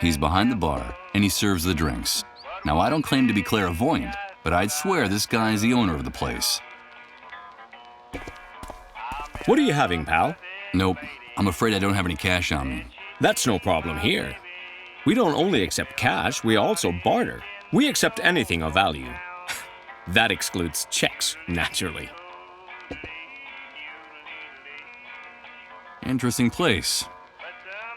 He's behind the bar, and he serves the drinks. Now, I don't claim to be clairvoyant, but I'd swear this guy is the owner of the place. What are you having, pal? Nope, I'm afraid I don't have any cash on me. That's no problem here. We don't only accept cash, we also barter. We accept anything of value. That excludes checks, naturally. Interesting place.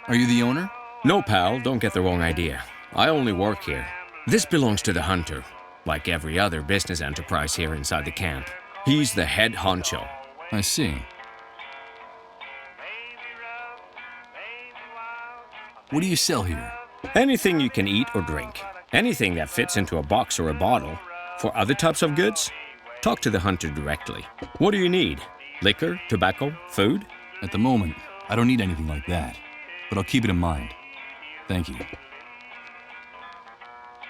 Are you the owner? No, pal, don't get the wrong idea. I only work here. This belongs to the hunter, like every other business enterprise here inside the camp. He's the head honcho. I see. What do you sell here? Anything you can eat or drink. Anything that fits into a box or a bottle. For other types of goods, talk to the hunter directly. What do you need? Liquor, tobacco, food? At the moment, I don't need anything like that, but I'll keep it in mind. Thank you.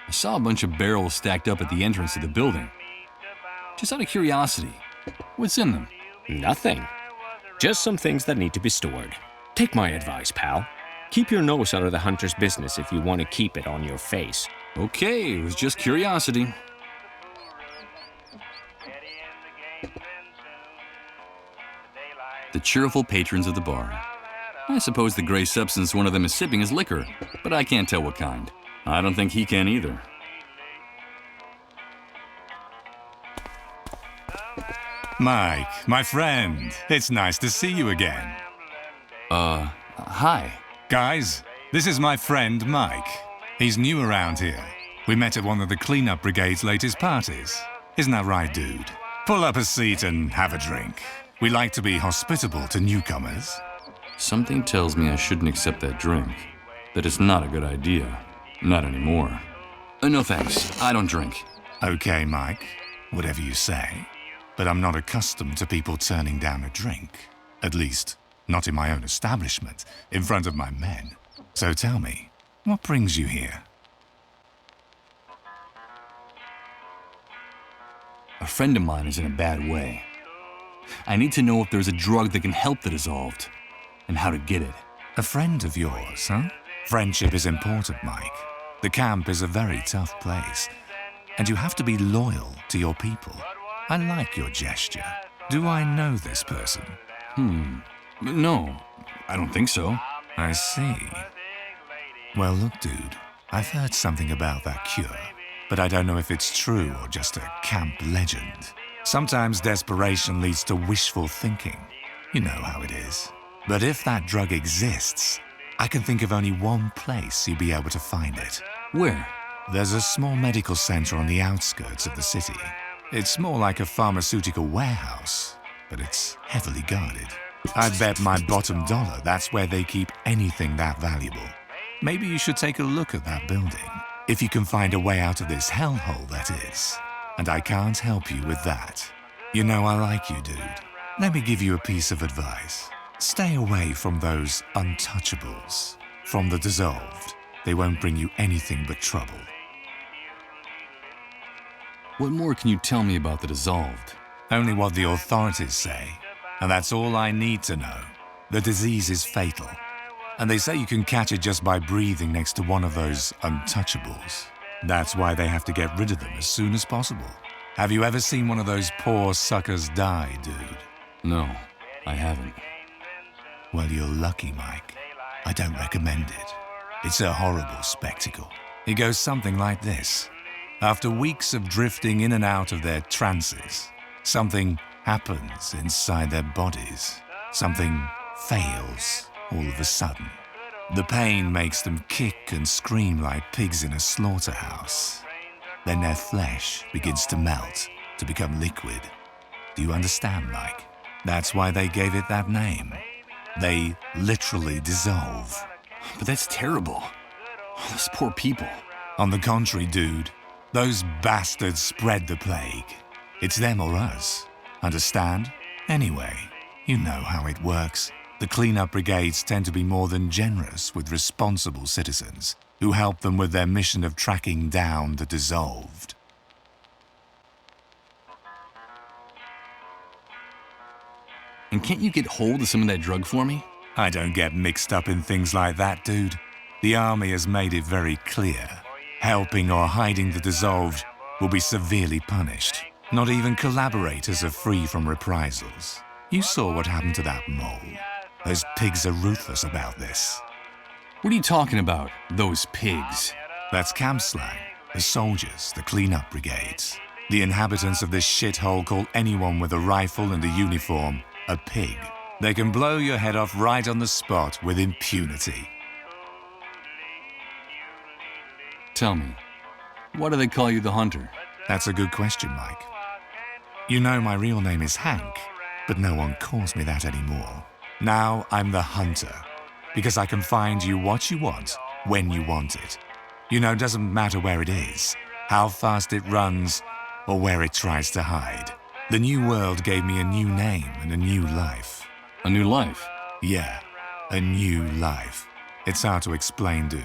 I saw a bunch of barrels stacked up at the entrance to the building. Just out of curiosity, what's in them? Nothing. Just some things that need to be stored. Take my advice, pal. Keep your nose out of the hunter's business if you want to keep it on your face. Okay, it was just curiosity. The cheerful patrons of the bar. I suppose the gray substance one of them is sipping is liquor, but I can't tell what kind. I don't think he can either. Mike, my friend, it's nice to see you again. Hi. Guys, this is my friend Mike. He's new around here. We met at one of the cleanup brigade's latest parties. Isn't that right, dude? Pull up a seat and have a drink. We like to be hospitable to newcomers. Something tells me I shouldn't accept that drink. That it's not a good idea. Not anymore. No thanks, I don't drink. Okay, Mike, whatever you say. But I'm not accustomed to people turning down a drink. At least, not in my own establishment, in front of my men. So tell me, what brings you here? A friend of mine is in a bad way. I need to know if there's a drug that can help the dissolved, and how to get it. A friend of yours, huh? Friendship is important, Mike. The camp is a very tough place, and you have to be loyal to your people. I like your gesture. Do I know this person? No, I don't think so. I see. Well, look, dude, I've heard something about that cure, but I don't know if it's true or just a camp legend. Sometimes desperation leads to wishful thinking. You know how it is. But if that drug exists, I can think of only one place you'd be able to find it. Where? There's a small medical center on the outskirts of the city. It's more like a pharmaceutical warehouse, but it's heavily guarded. I'd bet my bottom dollar that's where they keep anything that valuable. Maybe you should take a look at that building, if you can find a way out of this hellhole, that is. And I can't help you with that. You know I like you, dude. Let me give you a piece of advice. Stay away from those untouchables, from the dissolved. They won't bring you anything but trouble. What more can you tell me about the dissolved? Only what the authorities say, and that's all I need to know. The disease is fatal, and they say you can catch it just by breathing next to one of those untouchables. That's why they have to get rid of them as soon as possible. Have you ever seen one of those poor suckers die, dude? No, I haven't. Well, you're lucky, Mike. I don't recommend it. It's a horrible spectacle. It goes something like this. After weeks of drifting in and out of their trances, something happens inside their bodies. Something fails all of a sudden. The pain makes them kick and scream like pigs in a slaughterhouse. Then their flesh begins to melt, to become liquid. Do you understand, Mike? That's why they gave it that name. They literally dissolve. But that's terrible. Those poor people. On the contrary, dude, those bastards spread the plague. It's them or us. Understand? Anyway, you know how it works. The cleanup brigades tend to be more than generous with responsible citizens who help them with their mission of tracking down the dissolved. And can't you get hold of some of that drug for me? I don't get mixed up in things like that, dude. The army has made it very clear. Helping or hiding the dissolved will be severely punished. Not even collaborators are free from reprisals. You saw what happened to that mole. Those pigs are ruthless about this. What are you talking about, those pigs? That's camp slang. The soldiers, the cleanup brigades. The inhabitants of this shithole call anyone with a rifle and a uniform a pig. They can blow your head off right on the spot with impunity. Tell me, why do they call you the Hunter? That's a good question, Mike. You know my real name is Hank, but no one calls me that anymore. Now I'm the Hunter, because I can find you what you want, when you want it. You know, it doesn't matter where it is, how fast it runs, or where it tries to hide. The new world gave me a new name and a new life. A new life? Yeah, a new life. It's hard to explain, dude.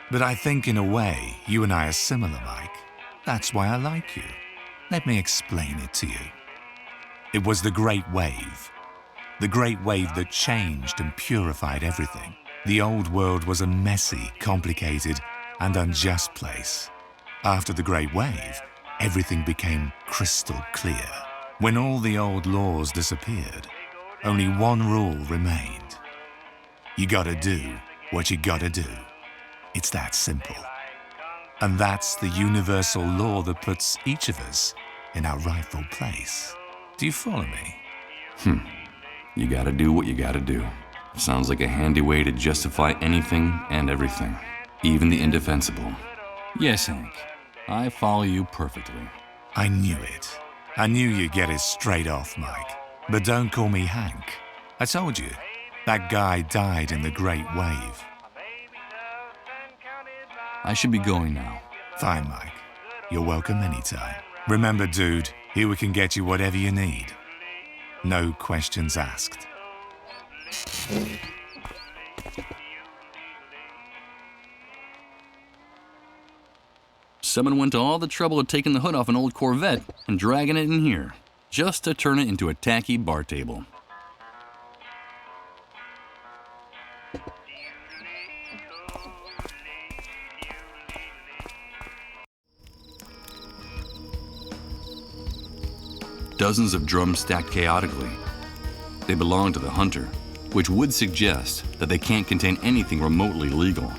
But I think in a way, you and I are similar, Mike. That's why I like you. Let me explain it to you. It was the Great Wave. The Great Wave that changed and purified everything. The old world was a messy, complicated, and unjust place. After the Great Wave, everything became crystal clear. When all the old laws disappeared, only one rule remained. You gotta do what you gotta do. It's that simple. And that's the universal law that puts each of us in our rightful place. Do you follow me? You gotta do what you gotta do. Sounds like a handy way to justify anything and everything, even the indefensible. Yes, Hank, I follow you perfectly. I knew it. I knew you'd get it straight off, Mike. But don't call me Hank. I told you, that guy died in the Great Wave. I should be going now. Fine, Mike. You're welcome anytime. Remember, dude, here we can get you whatever you need. No questions asked. Someone went to all the trouble of taking the hood off an old Corvette and dragging it in here, just to turn it into a tacky bar table. Dozens of drums stacked chaotically. They belong to the Hunter, which would suggest that they can't contain anything remotely legal.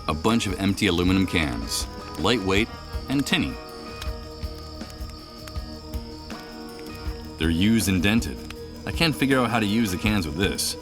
A bunch of empty aluminum cans, lightweight and tinny. They're used and dented. I can't figure out how to use the cans with this.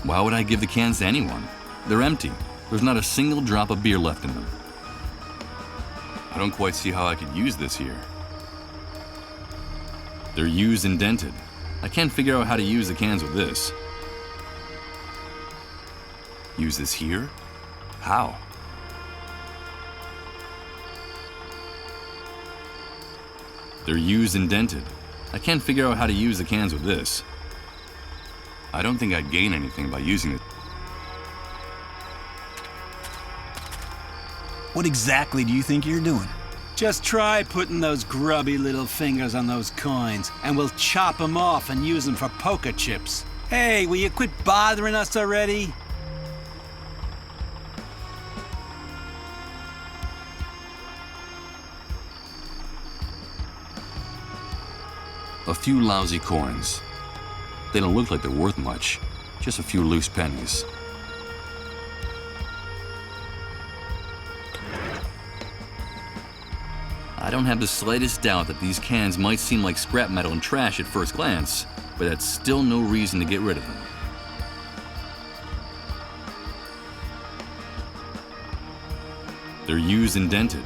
Why would I give the cans to anyone? They're empty. There's not a single drop of beer left in them. I don't quite see how I could use this here. They're used and dented. I can't figure out how to use the cans with this. Use this here? How? They're used and dented. I can't figure out how to use the cans with this. I don't think I'd gain anything by using it. What exactly do you think you're doing? Just try putting those grubby little fingers on those coins, and we'll chop them off and use them for poker chips. Hey, will you quit bothering us already? A few lousy coins. They don't look like they're worth much, just a few loose pennies. I don't have the slightest doubt that these cans might seem like scrap metal and trash at first glance, but that's still no reason to get rid of them. They're used and dented.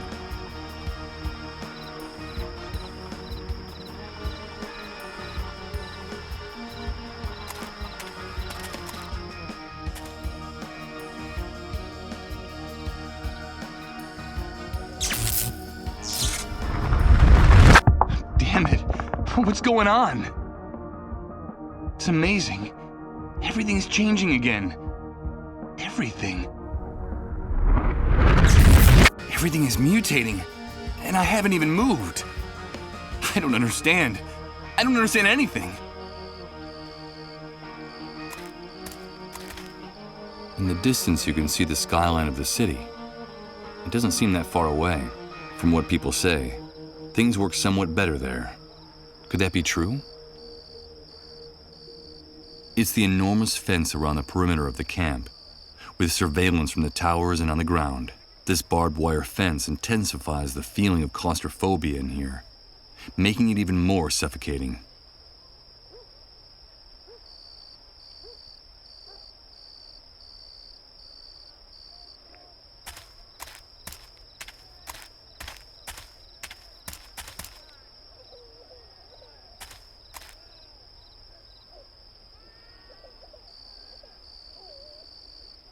What's going on? It's amazing. Everything's changing again. Everything. Everything is mutating, and I haven't even moved. I don't understand. I don't understand anything. In the distance, you can see the skyline of the city. It doesn't seem that far away. From what people say, things work somewhat better there. Could that be true? It's the enormous fence around the perimeter of the camp, with surveillance from the towers and on the ground. This barbed wire fence intensifies the feeling of claustrophobia in here, making it even more suffocating.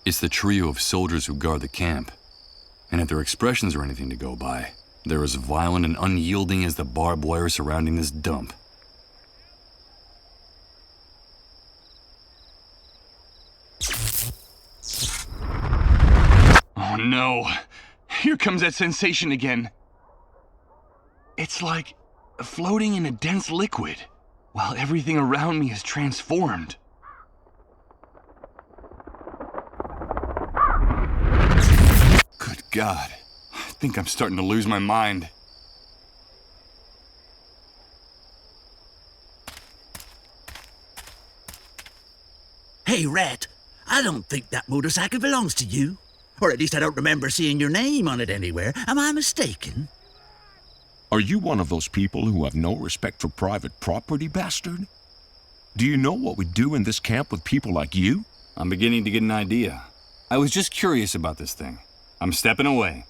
It's the trio of soldiers who guard the camp, and if their expressions are anything to go by, they're as violent and unyielding as the barbed wire surrounding this dump. Oh no! Here comes that sensation again. It's like floating in a dense liquid, while everything around me is transformed. Good God, I think I'm starting to lose my mind. Hey, Rat, I don't think that motorcycle belongs to you. Or at least I don't remember seeing your name on it anywhere. Am I mistaken? Are you one of those people who have no respect for private property, bastard? Do you know what we do in this camp with people like you? I'm beginning to get an idea. I was just curious about this thing. I'm stepping away.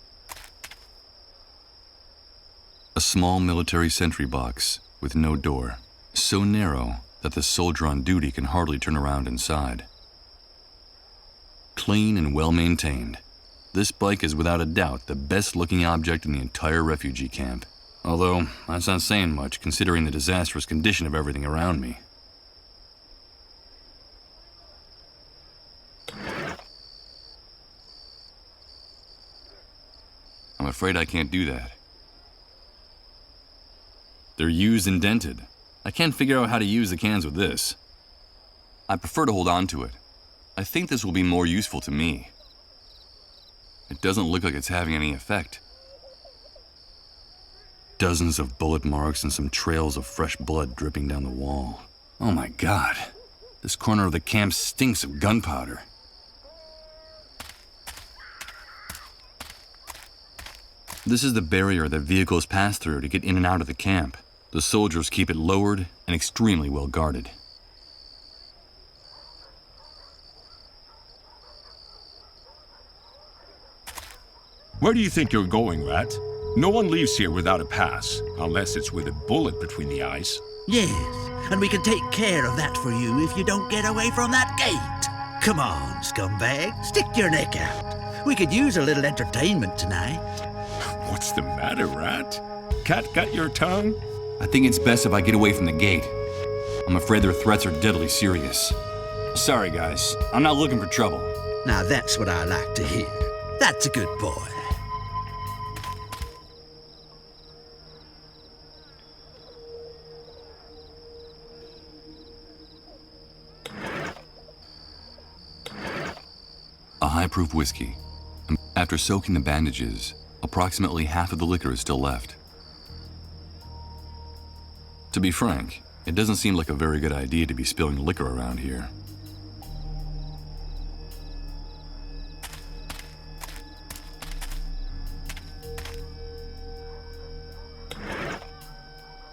A small military sentry box with no door, so narrow that the soldier on duty can hardly turn around inside. Clean and well-maintained, this bike is without a doubt the best-looking object in the entire refugee camp. Although, that's not saying much considering the disastrous condition of everything around me. I'm afraid I can't do that. They're used and dented. I can't figure out how to use the cans with this. I prefer to hold on to it. I think this will be more useful to me. It doesn't look like it's having any effect. Dozens of bullet marks and some trails of fresh blood dripping down the wall. Oh my God, this corner of the camp stinks of gunpowder. This is the barrier that vehicles pass through to get in and out of the camp. The soldiers keep it lowered and extremely well guarded. Where do you think you're going, Rat? No one leaves here without a pass, unless it's with a bullet between the eyes. Yes, and we can take care of that for you if you don't get away from that gate. Come on, scumbag, stick your neck out. We could use a little entertainment tonight. What's the matter, Rat? Cat got your tongue? I think it's best if I get away from the gate. I'm afraid their threats are deadly serious. Sorry, guys. I'm not looking for trouble. Now that's what I like to hear. That's a good boy. A high-proof whiskey. After soaking the bandages, approximately half of the liquor is still left. To be frank, it doesn't seem like a very good idea to be spilling liquor around here.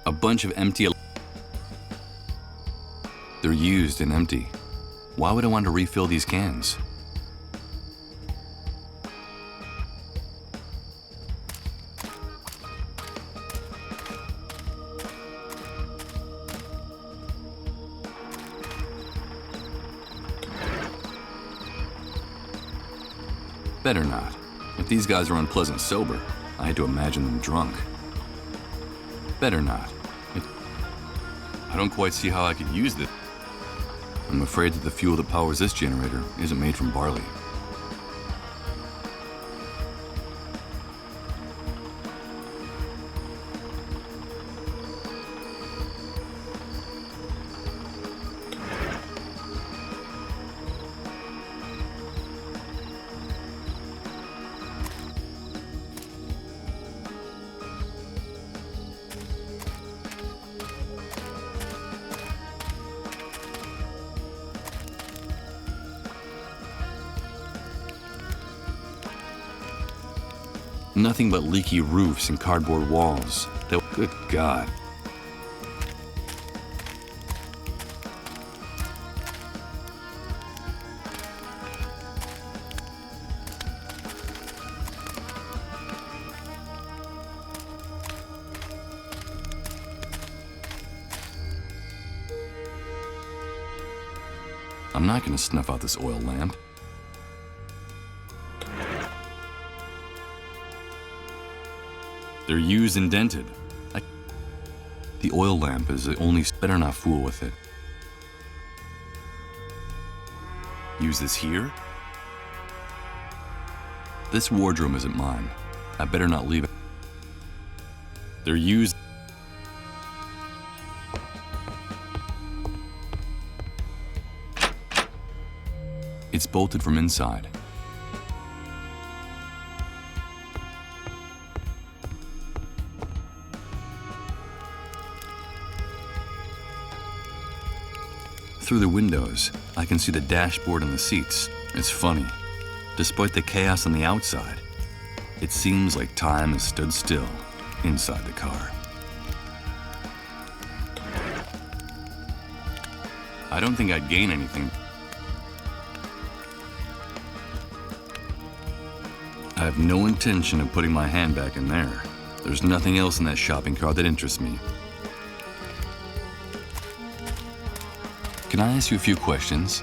A bunch of empty... They're used and empty. Why would I want to refill these cans? Better not. If these guys are unpleasant sober, I had to imagine them drunk. Better not. I don't quite see how I could use this. I'm afraid that the fuel that powers this generator isn't made from barley. Nothing but leaky roofs and cardboard walls. Good God. I'm not going to snuff out this oil lamp. They're used and dented. The oil lamp is the only... Better not fool with it. Use this here? This wardrobe isn't mine. I better not leave it. They're used... It's bolted from inside. Through the windows, I can see the dashboard and the seats. It's funny. Despite the chaos on the outside, it seems like time has stood still inside the car. I don't think I'd gain anything. I have no intention of putting my hand back in there. There's nothing else in that shopping cart that interests me. Can I ask you a few questions?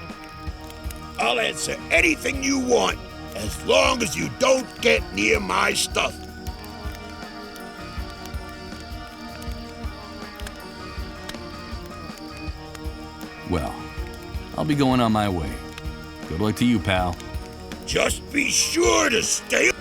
I'll answer anything you want, as long as you don't get near my stuff. Well, I'll be going on my way. Good luck to you, pal. Just be sure to stay...